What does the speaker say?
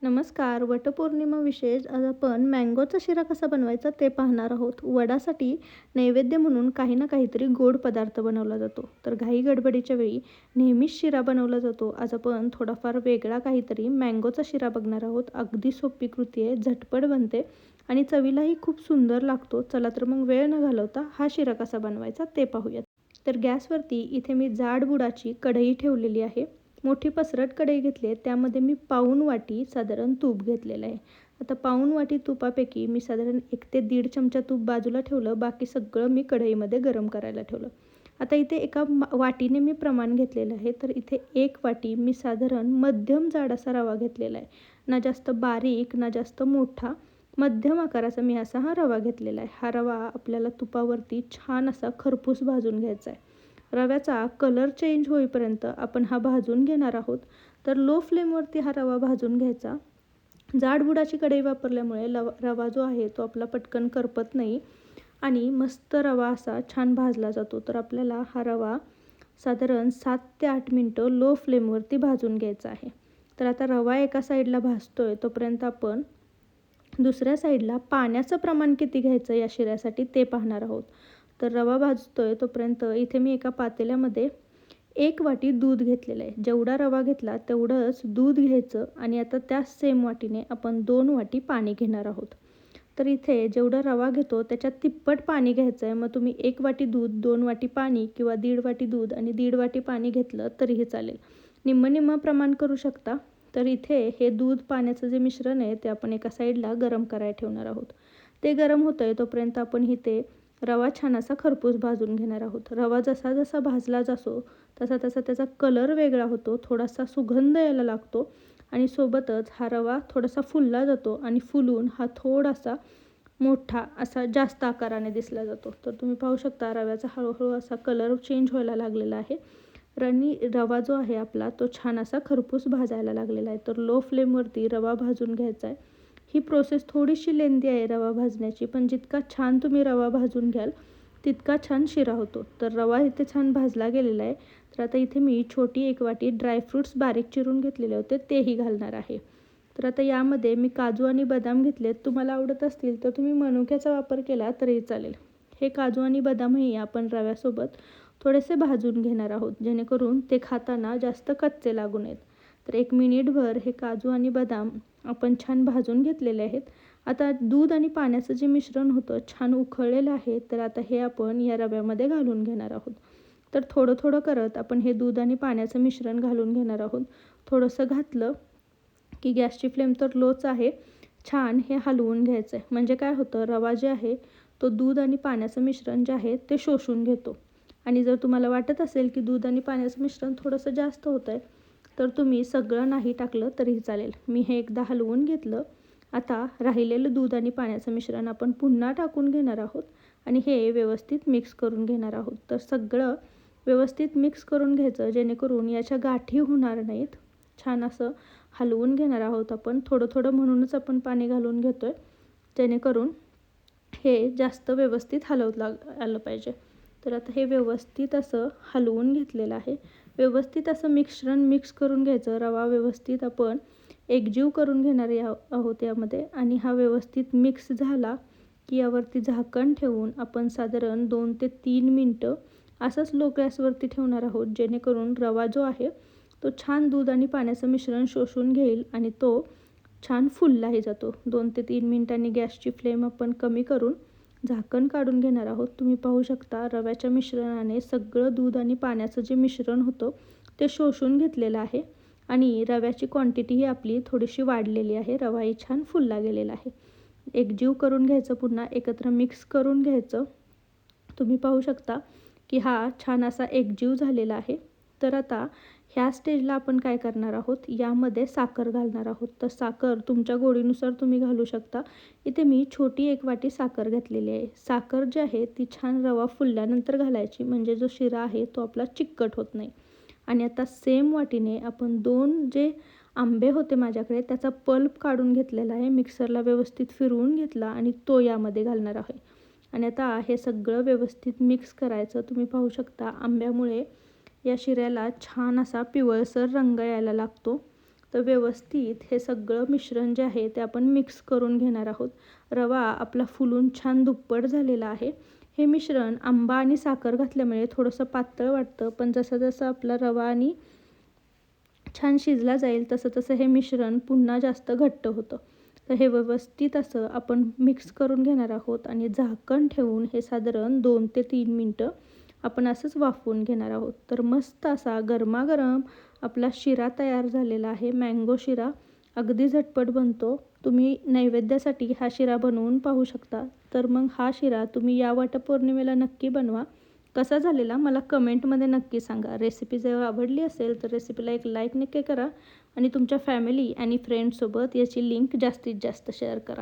नमस्कार. वटपौर्णिमा विशेष आज आपण मँगोचा शिरा कसा बनवायचा ते पाहणार आहोत. वडासाठी नैवेद्य म्हणून काही ना काहीतरी गोड पदार्थ बनवला जातो. तर घाई गडबडीच्या वेळी नेहमीच शिरा बनवला जातो. आज आपण थोडाफार वेगळा काहीतरी मँगोचा शिरा बघणार आहोत. अगदी सोपी कृती आहे, झटपट बनते आणि चवीलाही खूप सुंदर लागतो. चला तर मग वेळ न घालवता हा शिरा कसा बनवायचा ते पाहूयात. तर गॅसवरती इथे मी जाड बुडाची कढई ठेवलेली आहे. मोठी पसरट कढई घेतली आहे. त्यामध्ये मी पाऊण वाटी साधारण तूप घेतलेलं आहे. आता पाऊण वाटी तुपापैकी मी साधारण 1 ते 1.5 चमचा तूप बाजूला ठेवलं. बाकी सगळं मी कढईमध्ये गरम करायला ठेवलं. आता इथे एका वाटीने मी प्रमाण घेतलेलं आहे. तर इथे 1 वाटी मी साधारण मध्यम जाड असा रवा घेतलेला आहे. ना जास्त बारीक ना जास्त मोठा, मध्यम आकाराचा मी असा हा रवा घेतलेला आहे. हा रवा आपल्याला तुपावरती छान असा खरपूस भाजून घ्यायचा आहे. रव्याचा कलर चेंज होईपर्यंत आपण हा भाजून घेणार आहोत. तर लो फ्लेमवरती हा रवा भाजून घ्यायचा. जाड बुडाची कढई वापरल्यामुळे रवा जो आहे तो आपला पटकन करपत नाही आणि मस्त रवा असा छान भाजला जातो. तर आपल्याला हा रवा साधारण 7 ते 8 मिनटं लो फ्लेमवरती भाजून घ्यायचा आहे. तर आता रवा एका साईडला भाजतोय तोपर्यंत आपण दुसऱ्या साईडला पाण्याचं प्रमाण किती घ्यायचं या शिऱ्यासाठी ते पाहणार आहोत. तर रवा भाजतोय तोपर्यंत इथे मी एका पातेल्यामध्ये 1 वाटी दूध घेतलेलं आहे. जेवढा रवा घेतला तेवढंच दूध घ्यायचं आणि आता त्याच सेम वाटीने आपण 2 वाटी पाणी घेणार आहोत. तर इथे जेवढा रवा घेतो त्याच्यात तिप्पट पाणी घ्यायचं आहे. मग तुम्ही 1 वाटी दूध, 2 वाटी पाणी किंवा 1.5 वाटी दूध आणि 1.5 वाटी पाणी घेतलं तरीही चालेल. निम्म-निम्म प्रमाण करू शकता. तर इथे हे दूध पाण्याचं जे मिश्रण आहे ते आपण एका साईडला गरम करायला ठेवणार आहोत. ते गरम होतं आहे तोपर्यंत आपण इथे रवा छान असा खरपूस भाजून घेणार आहोत. रवा जसा जसा भाजला जातो तसा तसा त्याचा कलर वेगळा होतो, थोडासा सुगंध यायला लागतो आणि सोबतच हा रवा थोडासा फुलला जातो आणि फुलून हा थोडासा मोठा असा जास्त आकाराने दिसला जातो. तर तुम्ही पाहू शकता रव्याचा हळूहळू असा कलर चेंज व्हायला लागलेला आहे. रवा जो आहे आपला तो छान असा खरपूस भाजायला लागलेला आहे. तर लो फ्लेमवरती रवा भाजून घ्यायचा आहे. ही प्रोसेस थोडीशी लेंदी आहे रवा भाजण्याची, पण जितका छान तुम्ही रवा भाजून घ्याल तितका छान शिरा होतो. तर रवा इथे छान भाजला गेलेला आहे. तर आता इथे मी छोटी 1 वाटी ड्रायफ्रूट्स बारीक चिरून घेतलेले होते तेही घालणार आहे. तर आता यामध्ये मी काजू आणि बदाम घेतलेत. तुम्हाला आवडत असतील तर तुम्ही मनुक्याचा वापर केला तरीही चालेल. हे काजू आणि बदामही आपण रव्यासोबत थोडेसे भाजून घेणार आहोत, जेणेकरून ते खाताना जास्त कच्चे लागू नयेत. तर 1 मिनिटभर हे काजू आणि बदाम आपण छान भाजून घेतलेले आहेत. आता दूध आणि पाण्याचं जे मिश्रण होतं छान उकळलेलं आहे. तर आता हे आपण या रव्यामध्ये घालून घेणार आहोत. तर थोडं थोडं करत आपण हे दूध आणि पाण्याचं मिश्रण घालून घेणार आहोत. थोडंसं घातलं की गॅसची फ्लेम तर लोच आहे. छान हे हलवून घ्यायचं आहे. म्हणजे काय होतं, रवा जे आहे तो दूध आणि पाण्याचं मिश्रण जे आहे ते शोषून घेतो. आणि जर तुम्हाला वाटत असेल की दूध आणि पाण्याचं मिश्रण थोडंसं जास्त होतं आहे तर तुम्ही सगळं नाही टाकलं तरीही चालेल. मी हे एकदा हलवून घेतलं. आता राहिलेलं दूध आणि पाण्याचं मिश्रण आपण पुन्हा टाकून घेणार आहोत आणि हे व्यवस्थित मिक्स करून घेणार आहोत. तर सगळं व्यवस्थित मिक्स करून घ्यायचं, जेणेकरून याच्या गाठी होणार नाहीत. छान असं हलवून घेणार आहोत आपण. थोडं थोडं म्हणूनच आपण पाणी घालून घेतो आहे, जेणेकरून हे जास्त व्यवस्थित हलवलं आलं पाहिजे. तर आता हे व्यवस्थित असं हलवून घेतलेलं आहे. व्यवस्थित असं मिश्रण मिक्स करून घ्यायचं. रवा व्यवस्थित आपण एकजीव करून घेणार आहोत यामध्ये आणि हा व्यवस्थित मिक्स झाला की यावरती झाकण ठेवून आपण साधारण 2 ते 3 मिनटं असंच लो गॅसवरती ठेवणार आहोत, जेणेकरून रवा जो आहे तो छान दूध आणि पाण्याचं मिश्रण शोषून घेईल आणि तो छान फुललाही जातो. 2 ते 3 मिनिटांनी गॅसची फ्लेम आपण कमी करून झाकण काढून घेणार आहोत. तुम्ही पाहू शकता रव्याच्या मिश्रणाने सगळं दूध आणि पाण्याचं जे मिश्रण होतं ते शोषून घेतलेलं आहे आणि रव्याची क्वांटिटीही आपली थोडीशी वाढलेली आहे. रवाही छान फुलला गेलेला आहे. एकजीव करून घ्यायचं, पुन्हा एकत्र मिक्स करून घ्यायचं. तुम्ही पाहू शकता की हा छान असा एकजीव झालेला आहे. तर आता ह्या स्टेजला आपण काय करणार आहोत, यामध्ये साखर घालणार आहोत. तर साखर तुमच्या गोडीनुसार तुम्ही घालू शकता. इथे मी छोटी 1 वाटी साखर घेतलेली आहे. साखर जी आहे ती छान रवा फुलल्यानंतर घालायची, म्हणजे जो शिरा आहे तो आपला चिकट होत नाही. आणि आता सेम वाटीने आपण 2 जे आंबे होते माझ्याकडे त्याचा पल्प काढून घेतलेला आहे. मिक्सरला व्यवस्थित फिरवून घेतला आणि तो यामध्ये घालणार आहे. आणि आता हे सगळं व्यवस्थित मिक्स करायचं. तुम्ही पाहू शकता आंब्यामुळे या शिऱ्याला छान असा पिवळसर रंग यायला लागतो. तर व्यवस्थित हे सगळं मिश्रण जे आहे ते आपण मिक्स करून घेणार आहोत. रवा आपला फुलून छान दुप्पट झालेला आहे. हे मिश्रण आंबा आणि साखर घातल्यामुळे थोडंसं पातळ वाटतं, पण जसं जसं आपला रवा आणि छान शिजला जाईल तसं तसं हे मिश्रण पुन्हा जास्त घट्ट होतं. तर हे व्यवस्थित असं आपण मिक्स करून घेणार आहोत आणि झाकण ठेवून हे साधारण 2 ते 3 मिनटं आपण असंच वाफवून घेणार आहोत. तर मस्त असा गरमागरम आपला शिरा तयार झालेला आहे. मँगो शिरा अगदी झटपट बनतो. तुम्ही नैवेद्यासाठी हा शिरा बनवून पाहू शकता. तर मग हा शिरा तुम्ही या वटपौर्णिमेला नक्की बनवा. कसा झालेला मला कमेंटमध्ये नक्की सांगा. रेसिपी जर आवडली असेल तर रेसिपीला एक लाईक नक्की करा आणि तुमच्या फॅमिली आणि फ्रेंड्ससोबत याची लिंक जास्तीत जास्त शेअर करा.